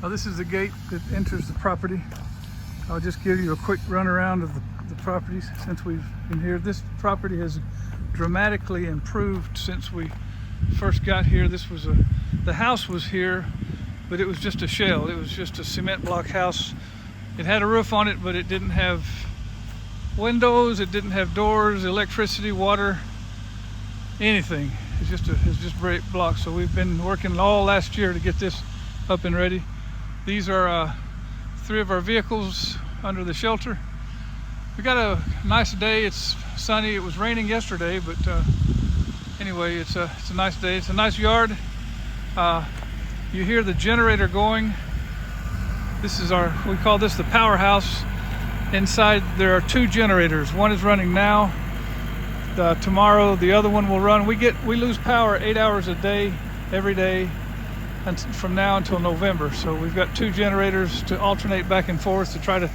This is the gate that enters the property. I'll just give you a quick run around of the properties since we've been here. This property has dramatically improved since we first got here. The house was here, but it was just a shell. It was just a cement block house. It had a roof on it, but it didn't have windows, it didn't have doors, electricity, water, anything. It's just brick blocks. So we've been working all last year to get this up and ready. These are 3 of our vehicles under the shelter. We got a nice day. It's sunny. It was raining yesterday, but anyway, it's a nice day. It's a nice yard. You hear the generator going. This is we call this the powerhouse. Inside there are 2 generators. One is running now. Tomorrow the other one will run. We lose power 8 hours a day, every day, and from now until November. So we've got 2 generators to alternate back and forth to try to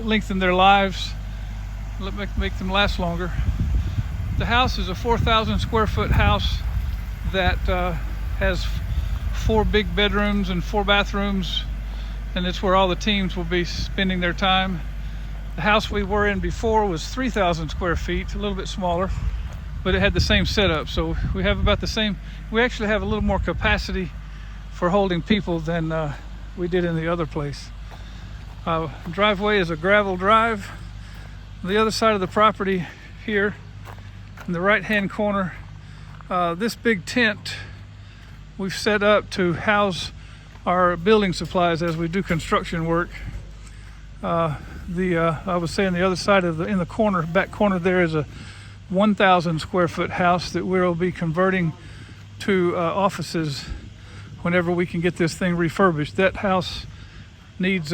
lengthen their lives, make them last longer. The house is a 4,000 square foot house that has 4 big bedrooms and 4 bathrooms, and it's where all the teams will be spending their time. The house we were in before was 3,000 square feet, a little bit smaller, but it had the same setup. So we have about the same. We actually have a little more capacity for holding people than we did in the other place. Driveway is a gravel drive. On the other side of the property here, in the right-hand corner, this big tent we've set up to house our building supplies as we do construction work. I was saying the other side of in the corner, back corner, there is a 1,000 square foot house that we'll be converting to offices whenever we can get this thing refurbished. That house needs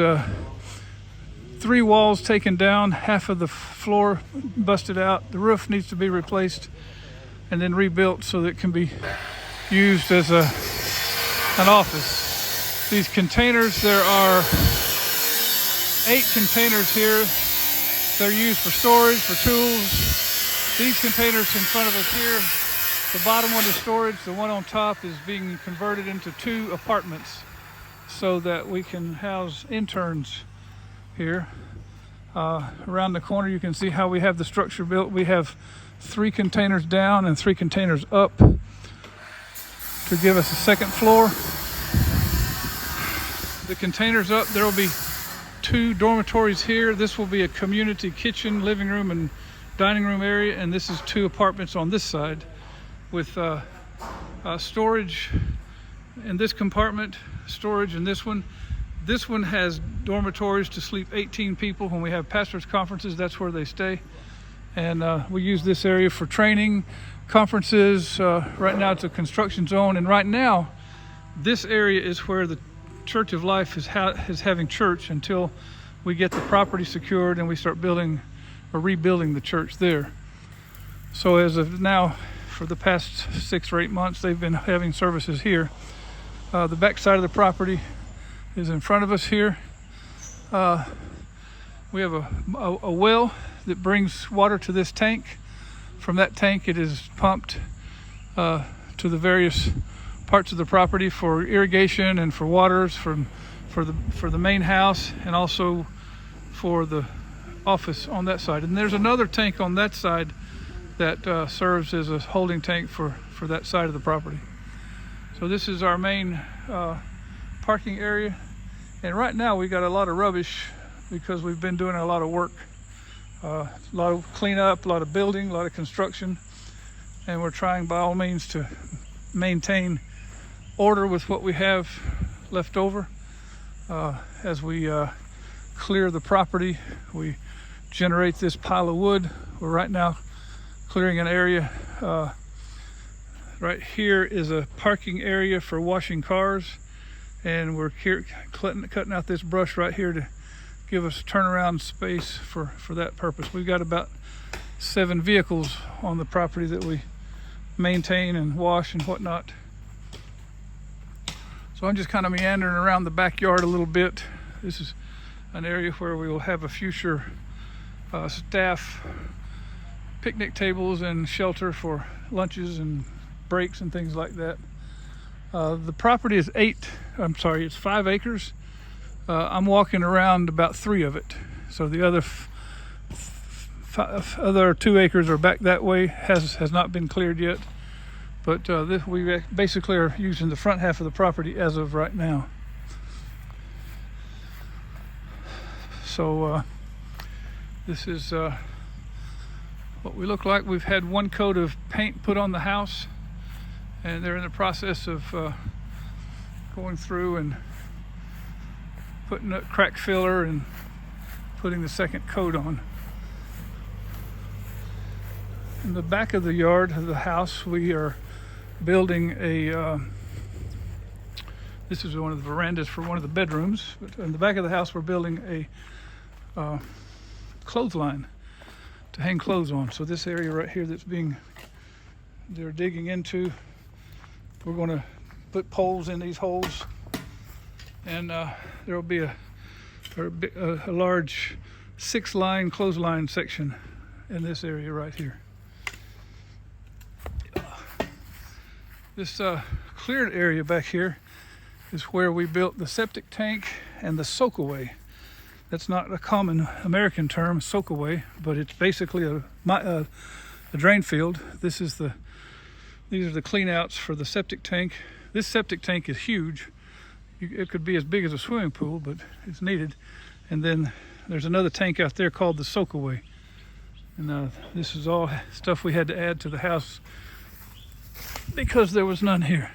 3 walls taken down, half of the floor busted out. The roof needs to be replaced and then rebuilt so that it can be used as an office. These containers, there are 8 containers here. They're used for storage, for tools. These containers in front of us here, the bottom one is storage. The one on top is being converted into 2 apartments so that we can house interns here. Around the corner you can see how we have the structure built. We have 3 containers down and 3 containers up to give us a 2nd floor. The containers up, there will be 2 dormitories here. This will be a community kitchen, living room, and dining room area, and this is 2 apartments on this side with storage in this compartment, storage in this one. This one has dormitories to sleep 18 people. When we have pastors' conferences, that's where they stay. And we use this area for training, conferences. Right now it's a construction zone, and right now this area is where the Church of Life is having church until we get the property secured and we start building or rebuilding the church there. So as of now, for the past 6 or 8 months, they've been having services here. The back side of the property is in front of us here. We have a well that brings water to this tank. From that tank it is pumped to the various parts of the property for irrigation and for waters for the main house, and also for the office on that side. And there's another tank on that side that serves as a holding tank for that side of the property. So this is our main parking area, and right now we got a lot of rubbish because we've been doing a lot of work, a lot of cleanup, a lot of building, a lot of construction, and we're trying by all means to maintain order with what we have left over. As we clear the property, we generate this pile of wood. We're right now clearing an area. Right here is a parking area for washing cars, and we're cutting out this brush right here to give us turnaround space for that purpose. We've got about 7 vehicles on the property that we maintain and wash and whatnot. So I'm just kind of meandering around the backyard a little bit. This is an area where we will have a future staff picnic tables and shelter for lunches and breaks and things like that. The property is it's 5 acres. I'm walking around about 3 of it. So the other 2 acres are back that way, has not been cleared yet. But we basically are using the front half of the property as of right now. So this is what we look like. We've had 1 coat of paint put on the house, and they're in the process of going through and putting a crack filler and putting the 2nd coat on. In the back of the yard of the house, we are building a this is one of the verandas for one of the bedrooms, but in the back of the house we're building a clothesline to hang clothes on. So this area right here they're digging into, we're going to put poles in these holes, and there will be a large 6-line clothesline section in this area right here. This cleared area back here is where we built the septic tank and the soakaway. That's not a common American term, soakaway, but it's basically a drain field. These are the cleanouts for the septic tank. This septic tank is huge. It could be as big as a swimming pool, but it's needed. And then there's another tank out there called the soakaway. And this is all stuff we had to add to the house because there was none here.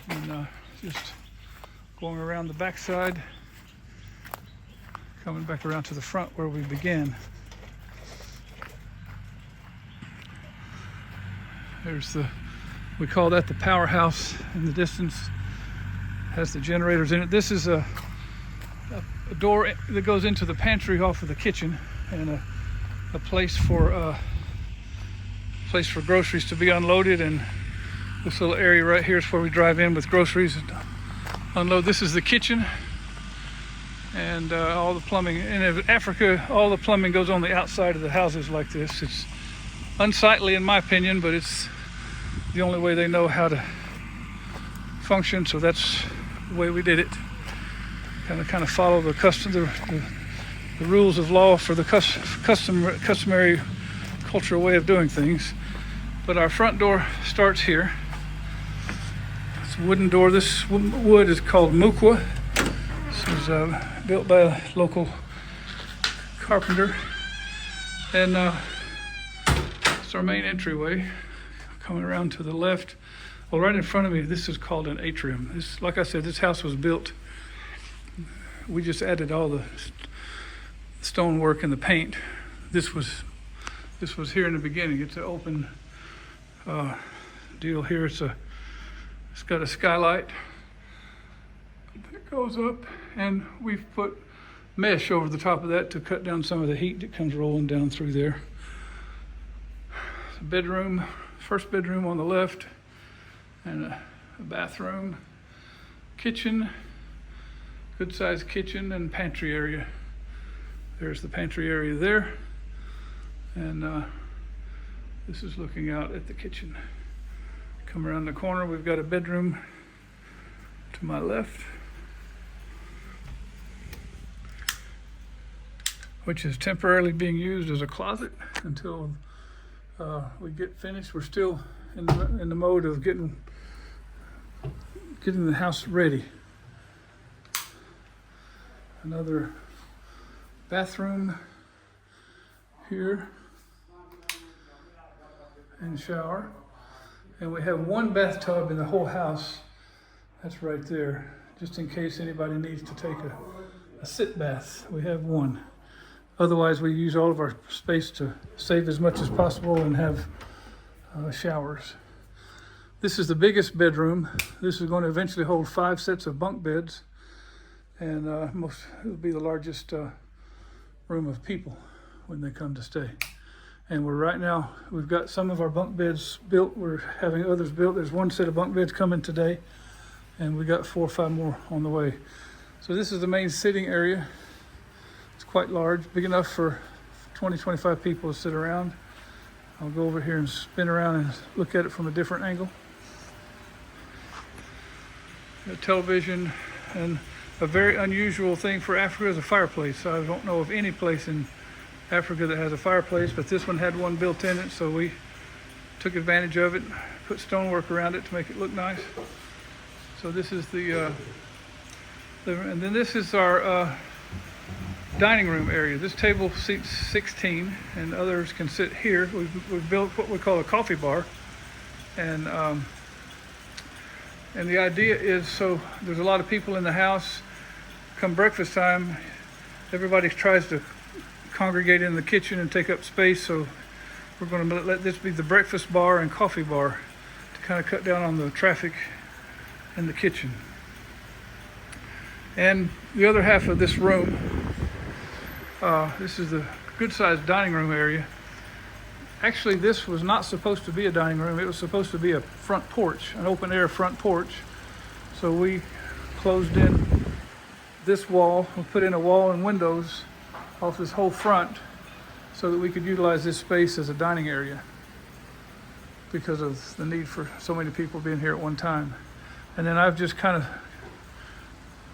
And just going around the backside, coming back around to the front where we began. We call that the powerhouse in the distance. Has the generators in it. This is a door that goes into the pantry off of the kitchen, and a place for groceries to be unloaded. And this little area right here is where we drive in with groceries and unload. This is the kitchen, and all the plumbing. In Africa, all the plumbing goes on the outside of the houses like this. It's unsightly in my opinion, but it's the only way they know how to function, so that's the way we did it. Kind of follow the rules of law for the customary cultural way of doing things. But our front door starts here. It's a wooden door. This wood is called mukwa. This was built by a local carpenter, and it's our main entryway. Coming around to the left, well, right in front of me, this is called an atrium. Like I said, this house was built. We just added all the stonework and the paint. This was here in the beginning. It's an open deal here. It's got a skylight that goes up, and we've put mesh over the top of that to cut down some of the heat that comes rolling down through there. It's a bedroom. First bedroom on the left, and a bathroom, kitchen, good sized kitchen, and pantry area. There's the pantry area there, and this is looking out at the kitchen. Come around the corner, we've got a bedroom to my left, which is temporarily being used as a closet until we get finished. We're still in the mode of getting the house ready. Another bathroom here and shower, and we have 1 bathtub in the whole house. That's right there, just in case anybody needs to take a sit bath. We have 1. Otherwise, we use all of our space to save as much as possible and have showers. This is the biggest bedroom. This is going to eventually hold 5 sets of bunk beds, and it'll be the largest room of people when they come to stay. And we've got some of our bunk beds built. We're having others built. There's 1 set of bunk beds coming today, and we got 4 or 5 more on the way. So this is the main sitting area. Quite large, big enough for 20-25 people to sit around. I'll go over here and spin around and look at it from a different angle. A television, and a very unusual thing for Africa is a fireplace. I don't know of any place in Africa that has a fireplace, but this one had one built in it, so we took advantage of it, put stonework around it to make it look nice. So this is the and then this is our dining room area. This table seats 16, and others can sit here. We've built what we call a coffee bar, and the idea is, so there's a lot of people in the house. Come breakfast time, everybody tries to congregate in the kitchen and take up space. So we're going to let this be the breakfast bar and coffee bar to kind of cut down on the traffic in the kitchen. And the other half of this room, this is the good-sized dining room area. Actually, this was not supposed to be a dining room. It was supposed to be a front porch, an open-air front porch. So we closed in this wall. We put in a wall and windows off this whole front so that we could utilize this space as a dining area because of the need for so many people being here at one time. And then I've just kind of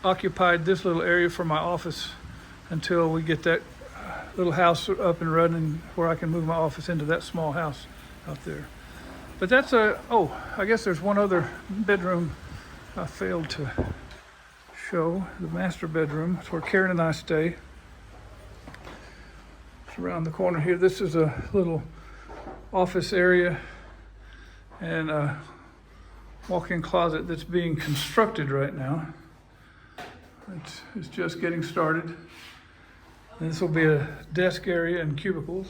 occupied this little area for my office until we get that little house up and running where I can move my office into that small house out there. But that's I guess there's one other bedroom I failed to show, the master bedroom. It's where Karen and I stay. It's around the corner here. This is a little office area and a walk-in closet that's being constructed right now. It's just getting started. And this will be a desk area and cubicles.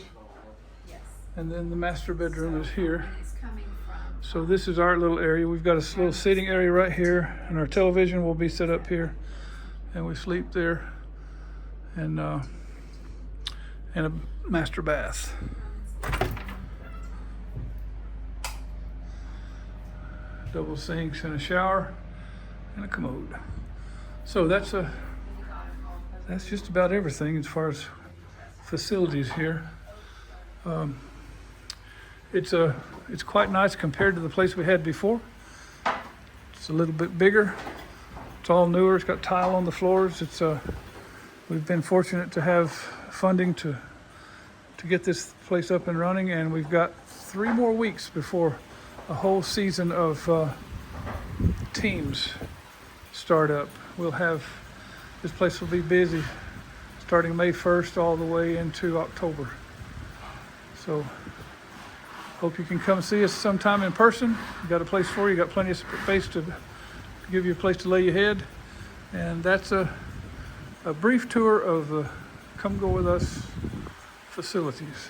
Yes. And then the master bedroom is here. So this is our little area. We've got a little seating area right here, and our television will be set up here, and we sleep there, and a master bath. Double sinks and a shower and a commode. So that's just about everything as far as facilities here. It's quite nice compared to the place we had before. It's a little bit bigger. It's all newer. It's got tile on the floors. We've been fortunate to have funding to get this place up and running, and we've got 3 more weeks before a whole season of teams start up. This place will be busy starting May 1st all the way into October. So hope you can come see us sometime in person. We got a place for you. Got plenty of space to give you a place to lay your head. And that's a brief tour of Come Go With Us facilities.